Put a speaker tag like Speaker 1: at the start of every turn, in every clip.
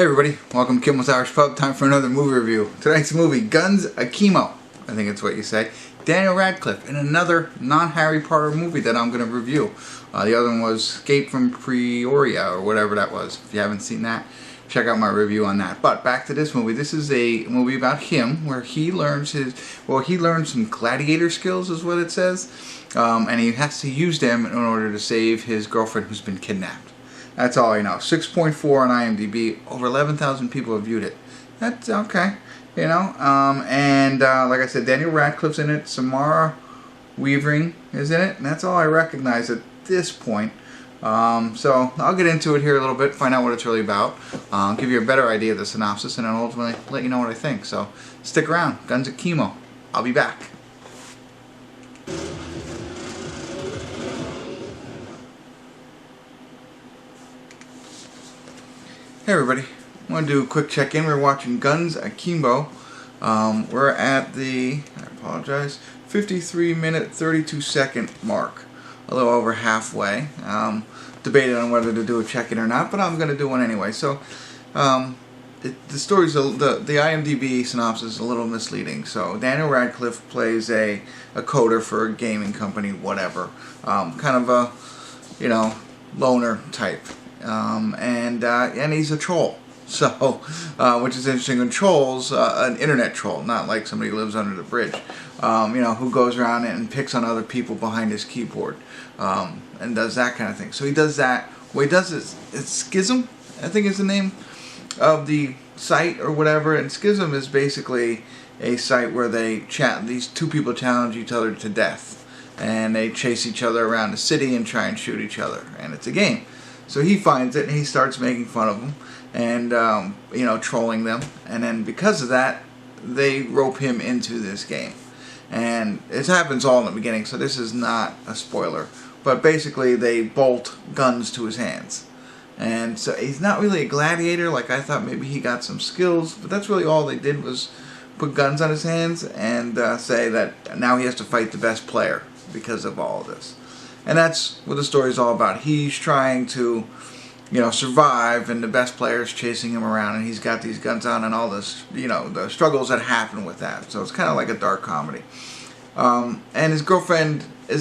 Speaker 1: Hey everybody, welcome to Kimmel's Irish Pub. Time for another movie review. Tonight's movie, Guns Akimbo, I think it's what you say. Daniel Radcliffe in another non-Harry Potter movie that I'm going to review. The other one was Escape from Pretoria, or whatever that was. If you haven't seen that, check out my review on that. But back to this movie. This is a movie about him, where he learns he learns some gladiator skills, is what it says. And he has to use them in order to save his girlfriend who's been kidnapped. That's all I know. 6.4 on IMDb. Over 11,000 people have viewed it. That's okay, you know. Like I said, Daniel Radcliffe's in it. Samara Weaving is in it. And that's all I recognize at this point. So I'll get into it here a little bit, find out what it's really about. Give you a better idea of the synopsis, and then ultimately let you know what I think. So stick around. Guns Akimbo. I'll be back. Hey everybody, I want to do a quick check-in. We're watching Guns Akimbo. We're at the, 53-minute, 32-second mark. A little over halfway. Debated on whether to do a check-in or not, but I'm going to do one anyway. So, the story's, the IMDb synopsis is a little misleading. So, Daniel Radcliffe plays a coder for a gaming company, whatever. Kind of a, loner type. And he's a troll, so which is interesting. And trolls, an internet troll, not like somebody who lives under the bridge, who goes around and picks on other people behind his keyboard, and does that kind of thing. So he does that. What he does is, it's Schism, I think is the name of the site or whatever. And Schism is basically a site where these two people challenge each other to death, and they chase each other around the city and try and shoot each other, and it's a game. So he finds it and he starts making fun of them and, trolling them. And then because of that, they rope him into this game. And it happens all in the beginning, so this is not a spoiler. But basically they bolt guns to his hands. And so he's not really a gladiator. Like I thought maybe he got some skills. But that's really all they did, was put guns on his hands and say that now he has to fight the best player because of all of this. And that's what the story's all about. He's trying to, survive, and the best player's chasing him around, and he's got these guns on, and all this, the struggles that happen with that. So it's kind of like a dark comedy. And his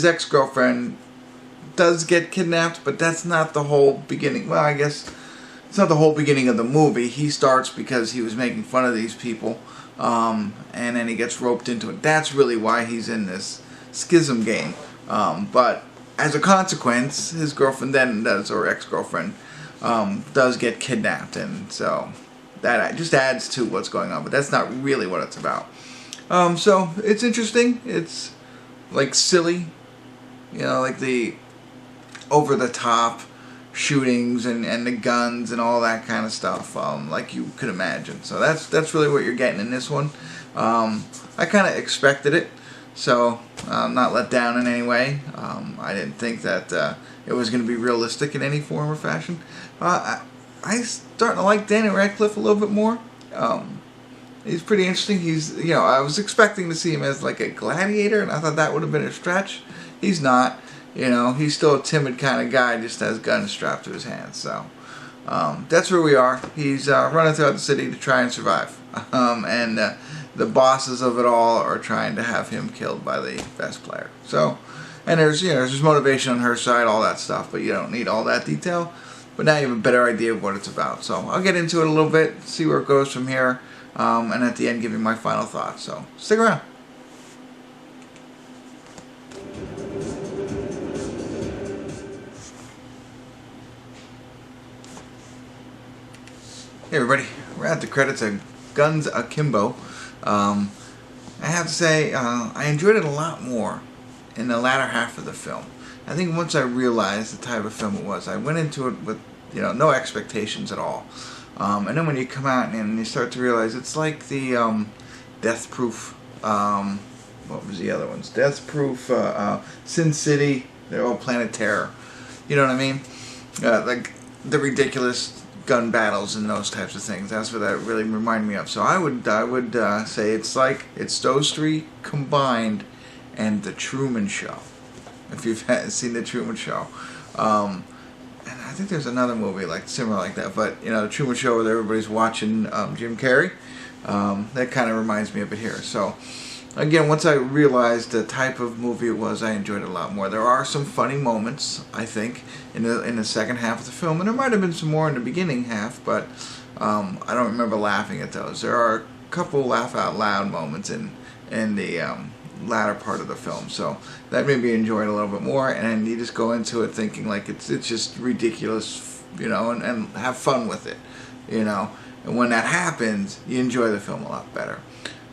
Speaker 1: ex-girlfriend, does get kidnapped, but that's not the whole beginning. Well, I guess it's not the whole beginning of the movie. He starts because he was making fun of these people, and then he gets roped into it. That's really why he's in this Schism game. But as a consequence, his girlfriend or ex-girlfriend, does get kidnapped, and so that just adds to what's going on, but that's not really what it's about. So it's interesting. It's like silly, like the over-the-top shootings and the guns and all that kind of stuff, like you could imagine. So that's really what you're getting in this one. I kind of expected it. So, I'm not let down in any way. I didn't think that it was going to be realistic in any form or fashion. I'm starting to like Daniel Radcliffe a little bit more. He's pretty interesting. I was expecting to see him as like a gladiator, and I thought that would have been a stretch. He's not. He's still a timid kind of guy, just has guns strapped to his hands. So, that's where we are. He's running throughout the city to try and survive. The bosses of it all are trying to have him killed by the best player. So, and there's motivation on her side, all that stuff, but you don't need all that detail. But now you have a better idea of what it's about. So I'll get into it a little bit, see where it goes from here, and at the end give you my final thoughts. So stick around. Hey everybody, we're at the credits of Guns Akimbo. I have to say, I enjoyed it a lot more in the latter half of the film. I think once I realized the type of film it was, I went into it with, no expectations at all. And then when you come out and you start to realize it's like the Death Proof, what was the other ones? Death Proof, Sin City, they're all Planet Terror. You know what I mean? Like the ridiculous gun battles and those types of things. That's what that really reminded me of. So I would say it's those three combined and The Truman Show. If you've seen The Truman Show, and think there's another movie like similar like that, but you know, the Truman Show where everybody's watching Jim Carrey. That kind of reminds me of it here. So again, once I realized the type of movie it was, I enjoyed it a lot more. There are some funny moments, I think, in the second half of the film, and there might have been some more in the beginning half, but I don't remember laughing at those. There are a couple laugh out loud moments in the latter part of the film, so that made me enjoy it a little bit more. And you just go into it thinking like it's just ridiculous, you know, and have fun with it, you know. And when that happens, you enjoy the film a lot better.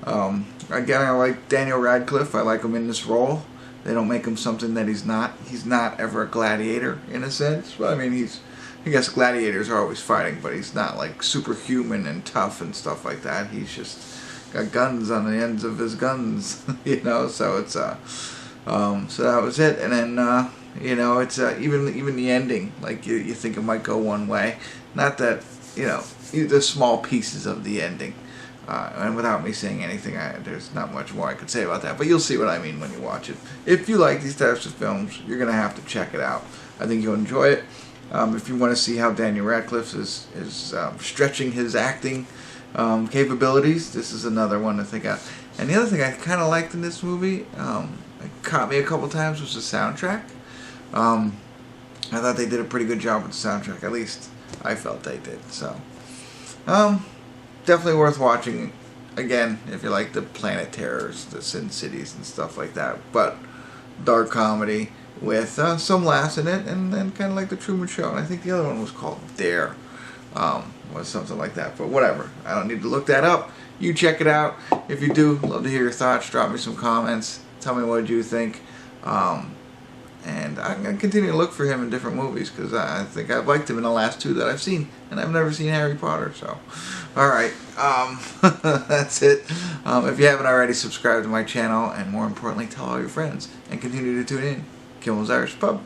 Speaker 1: Again, I like Daniel Radcliffe. I like him in this role. They don't make him something that he's not. He's not ever a gladiator in a sense. Well, I mean, I guess gladiators are always fighting, but he's not like superhuman and tough and stuff like that. He's just got guns on the ends of his guns, you know. So it's so that was it. And then you know, it's even the ending. Like you think it might go one way. Not that, you know, the small pieces of the ending. And without me saying anything, there's not much more I could say about that. But you'll see what I mean when you watch it. If you like these types of films, you're going to have to check it out. I think you'll enjoy it. If you want to see how Daniel Radcliffe is stretching his acting capabilities, this is another one to think out. And the other thing I kind of liked in this movie, it caught me a couple times, was the soundtrack. I thought they did a pretty good job with the soundtrack. At least I felt they did. So, definitely worth watching. Again, if you like the Planet Terrors, the Sin Cities and stuff like that. But dark comedy with some laughs in it, and then kind of like the Truman Show. And I think the other one was called Dare, was something like that. But whatever, I don't need to look that up. You check it out. If you do, love to hear your thoughts. Drop me some comments. Tell me what you think. And I'm going to continue to look for him in different movies, because I think I've liked him in the last two that I've seen, and I've never seen Harry Potter. So, alright, that's it. If you haven't already, subscribe to my channel, and more importantly, tell all your friends, and continue to tune in. Kimmel's Irish Pub.